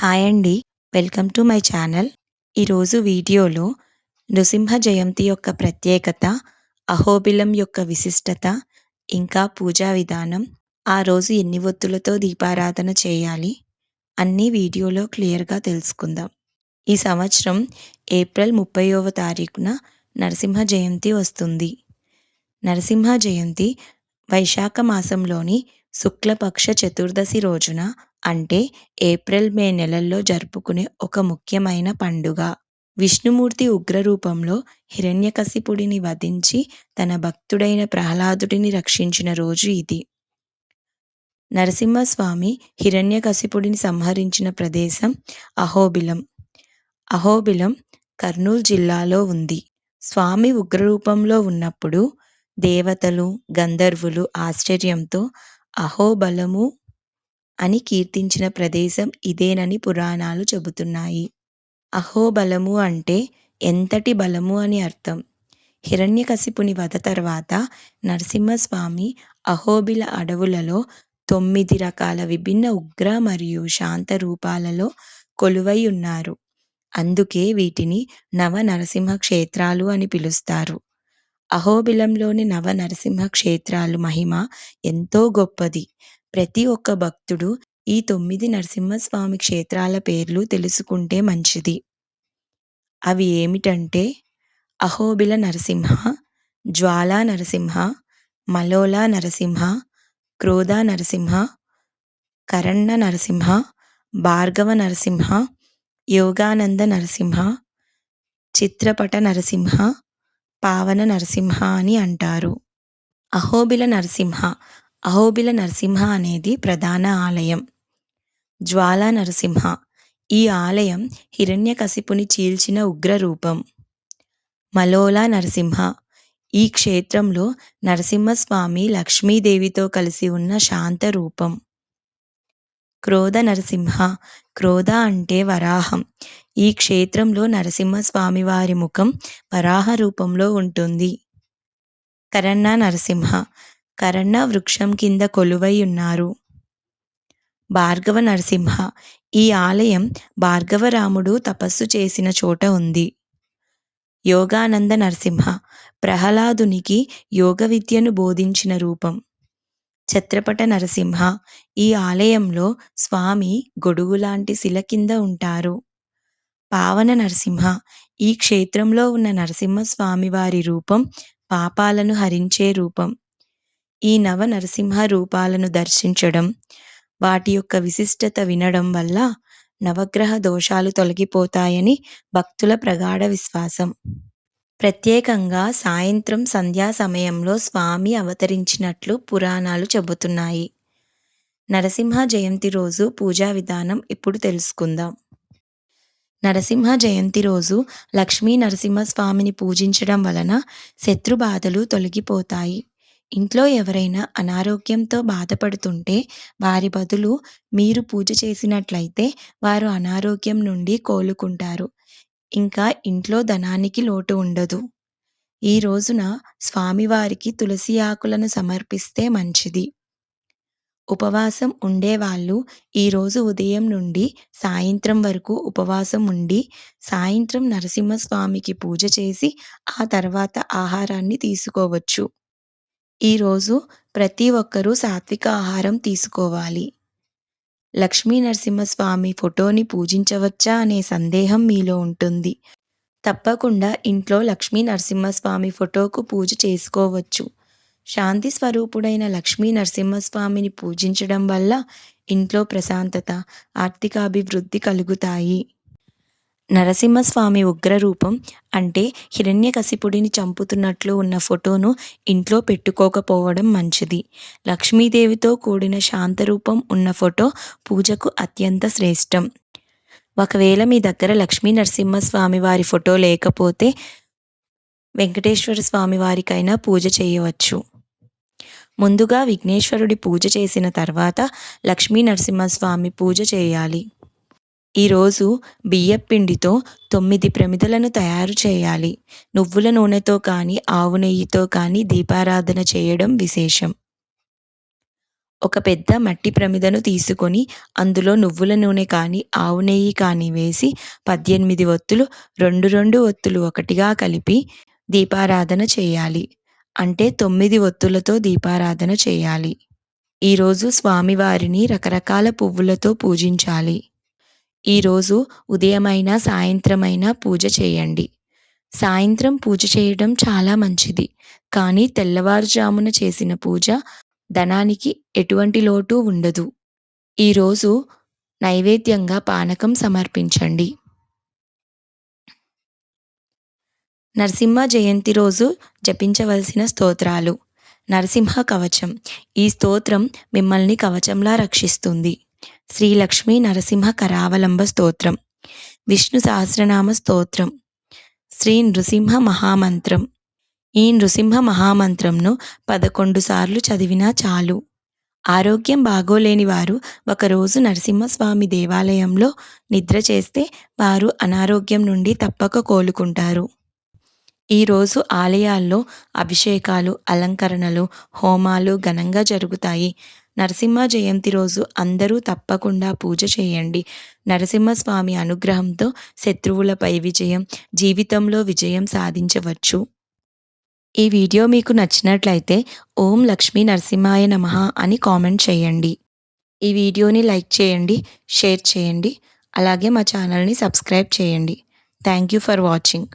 Hi అండి. Welcome to my channel. ఈరోజు వీడియోలో నృసింహ జయంతి యొక్క ప్రత్యేకత, అహోబిలం యొక్క విశిష్టత, ఇంకా పూజా విధానం, ఆ రోజు ఎన్ని ఒత్తులతో దీపారాధన చేయాలి అన్నీ వీడియోలో క్లియర్‌గా తెలుసుకుందాం. ఈ సంవత్సరం ఏప్రిల్ 30వ తారీఖున నరసింహ జయంతి వస్తుంది. నరసింహ జయంతి వైశాఖ మాసంలోని శుక్లపక్ష చతుర్దశి రోజున అంటే ఏప్రిల్, మే నెలల్లో జరుపుకునే ఒక ముఖ్యమైన పండుగ. విష్ణుమూర్తి ఉగ్రరూపంలో హిరణ్యకశిపుడిని వధించి తన భక్తుడైన ప్రహ్లాదుడిని రక్షించిన రోజు ఇది. నరసింహస్వామి హిరణ్యకశిపుడిని సంహరించిన ప్రదేశం అహోబిలం. అహోబిలం కర్నూలు జిల్లాలో ఉంది. స్వామి ఉగ్రరూపంలో ఉన్నప్పుడు దేవతలు, గంధర్వులు ఆశ్చర్యంతో అహోబలము అని కీర్తించిన ప్రదేశం ఇదేనని పురాణాలు చెబుతున్నాయి. అహోబలము అంటే ఎంతటి బలము అని అర్థం. హిరణ్యకశిపుని వధ తర్వాత నరసింహస్వామి అహోబిల అడవులలో 9 రకాల విభిన్న ఉగ్ర మరియు శాంత రూపాలలో కొలువై ఉన్నారు. అందుకే వీటిని నవ నరసింహ క్షేత్రాలు అని పిలుస్తారు. అహోబిలంలోని నవ నరసింహ క్షేత్రాలు మహిమ ఎంతో గొప్పది. ప్రతి ఒక్క భక్తుడు ఈ 9 నరసింహస్వామి క్షేత్రాల పేర్లు తెలుసుకుంటే మంచిది. అవి ఏమిటంటే అహోబిల నరసింహ, జ్వాలా నరసింహ, మలోలా నరసింహ, క్రోధ నరసింహ, కరన్న నరసింహ, భార్గవ నరసింహ, యోగానంద నరసింహ, చిత్రపట నరసింహ, పావన నరసింహ అని అంటారు. అహోబిల నరసింహ. అహోబిల నరసింహ అనేది ప్రధాన ఆలయం. జ్వాలా నరసింహ. ఈ ఆలయం హిరణ్యకశిపుని చీల్చిన ఉగ్రరూపం. మలోలా నరసింహ. ఈ క్షేత్రంలో నరసింహస్వామి లక్ష్మీదేవితో కలిసి ఉన్న శాంత రూపం. క్రోధ నరసింహ. క్రోధ అంటే వరాహం. ఈ క్షేత్రంలో నరసింహస్వామి వారి ముఖం వరాహ రూపంలో ఉంటుంది. కరన్న నరసింహ. కరన్న వృక్షం కింద కొలువై ఉన్నారు. భార్గవ నరసింహ. ఈ ఆలయం భార్గవరాముడు తపస్సు చేసిన చోట ఉంది. యోగానంద నరసింహ. ప్రహ్లాదునికి యోగ విద్యను బోధించిన రూపం. ఛత్రపట నరసింహ. ఈ ఆలయంలో స్వామి గొడుగులాంటి శిల కింద ఉంటారు. పావన నరసింహ. ఈ క్షేత్రంలో ఉన్న నరసింహస్వామి వారి రూపం పాపాలను హరించే రూపం. ఈ నవ నరసింహ రూపాలను దర్శించడం, వాటి యొక్క విశిష్టత వినడం వల్ల నవగ్రహ దోషాలు తొలగిపోతాయని భక్తుల ప్రగాఢ విశ్వాసం. ప్రత్యేకంగా సాయంత్రం సంధ్యా సమయంలో స్వామి అవతరించినట్లు పురాణాలు చెబుతున్నాయి. నరసింహ జయంతి రోజు పూజా విధానం ఇప్పుడు తెలుసుకుందాం. నరసింహ జయంతి రోజు లక్ష్మీ నరసింహస్వామిని పూజించడం వలన శత్రుబాధలు తొలగిపోతాయి. ఇంట్లో ఎవరైనా అనారోగ్యంతో బాధపడుతుంటే వారి బదులు మీరు పూజ చేసినట్లయితే వారు అనారోగ్యం నుండి కోలుకుంటారు. ఇంకా ఇంట్లో ధనానికి లోటు ఉండదు. ఈ రోజున స్వామివారికి తులసి ఆకులను సమర్పిస్తే మంచిది. ఉపవాసం ఉండేవాళ్ళు ఈరోజు ఉదయం నుండి సాయంత్రం వరకు ఉపవాసం ఉండి సాయంత్రం నరసింహస్వామికి పూజ చేసి ఆ తర్వాత ఆహారాన్ని తీసుకోవచ్చు. ఈరోజు ప్రతి ఒక్కరూ సాత్విక ఆహారం తీసుకోవాలి. లక్ష్మీ నరసింహస్వామి ఫోటోని పూజించవచ్చా అనే సందేహం మీలో ఉంటుంది. తప్పకుండా ఇంట్లో లక్ష్మీ నరసింహస్వామి ఫోటోకు పూజ చేసుకోవచ్చు. శాంతి స్వరూపుడైన లక్ష్మీ నరసింహస్వామిని పూజించడం వల్ల ఇంట్లో ప్రశాంతత, ఆర్థికాభివృద్ధి కలుగుతాయి. నరసింహస్వామి ఉగ్రరూపం అంటే హిరణ్యకశిపుడిని చంపుతున్నట్లు ఉన్న ఫోటోను ఇంట్లో పెట్టుకోకపోవడం మంచిది. లక్ష్మీదేవితో కూడిన శాంతరూపం ఉన్న ఫోటో పూజకు అత్యంత శ్రేష్టం. ఒకవేళ మీ దగ్గర లక్ష్మీ నరసింహస్వామి వారి ఫోటో లేకపోతే వెంకటేశ్వర స్వామి వారికైనా పూజ చేయవచ్చు. ముందుగా విఘ్నేశ్వరుడి పూజ చేసిన తర్వాత లక్ష్మీ నరసింహస్వామి పూజ చేయాలి. ఈరోజు బియ్యపిండితో 9 ప్రమిదలను తయారు చేయాలి. నువ్వుల నూనెతో కానీ ఆవు నెయ్యితో కానీ దీపారాధన చేయడం విశేషం. ఒక పెద్ద మట్టి ప్రమిదను తీసుకొని అందులో నువ్వుల నూనె కానీ, ఆవు నెయ్యి కానీ వేసి 18 ఒత్తులు 2 ఒత్తులు ఒకటిగా కలిపి దీపారాధన చేయాలి. అంటే 9 ఒత్తులతో దీపారాధన చేయాలి. ఈరోజు స్వామివారిని రకరకాల పువ్వులతో పూజించాలి. ఈరోజు ఉదయమైనా, సాయంత్రమైనా పూజ చేయండి. సాయంత్రం పూజ చేయడం చాలా మంచిది. కానీ తెల్లవారుజామున చేసిన పూజ ధనానికి ఎటువంటి లోటు ఉండదు. ఈరోజు నైవేద్యంగా పానకం సమర్పించండి. నరసింహ జయంతి రోజు జపించవలసిన స్తోత్రాలు. నరసింహ కవచం. ఈ స్తోత్రం మిమ్మల్ని కవచంలా రక్షిస్తుంది. శ్రీ లక్ష్మీ నరసింహ కరావలంబ స్తోత్రం. విష్ణు సహస్రనామ స్తోత్రం. శ్రీ నృసింహ మహామంత్రం. ఈ నృసింహ మహామంత్రంను 11 సార్లు చదివినా చాలు. ఆరోగ్యం బాగోలేని వారు ఒకరోజు నరసింహస్వామి దేవాలయంలో నిద్ర చేస్తే వారు అనారోగ్యం నుండి తప్పక కోలుకుంటారు. ఈరోజు ఆలయాల్లో అభిషేకాలు, అలంకరణలు, హోమాలు ఘనంగా జరుగుతాయి. నరసింహ జయంతి రోజు అందరూ తప్పకుండా పూజ చేయండి. నరసింహస్వామి అనుగ్రహంతో శత్రువులపై విజయం, జీవితంలో విజయం సాధించవచ్చు. ఈ వీడియో మీకు నచ్చినట్లయితే ఓం లక్ష్మీ నరసింహాయ నమః అని కామెంట్ చేయండి. ఈ వీడియోని లైక్ చేయండి, షేర్ చేయండి. అలాగే మా ఛానల్ని సబ్స్క్రైబ్ చేయండి. Thank you for watching.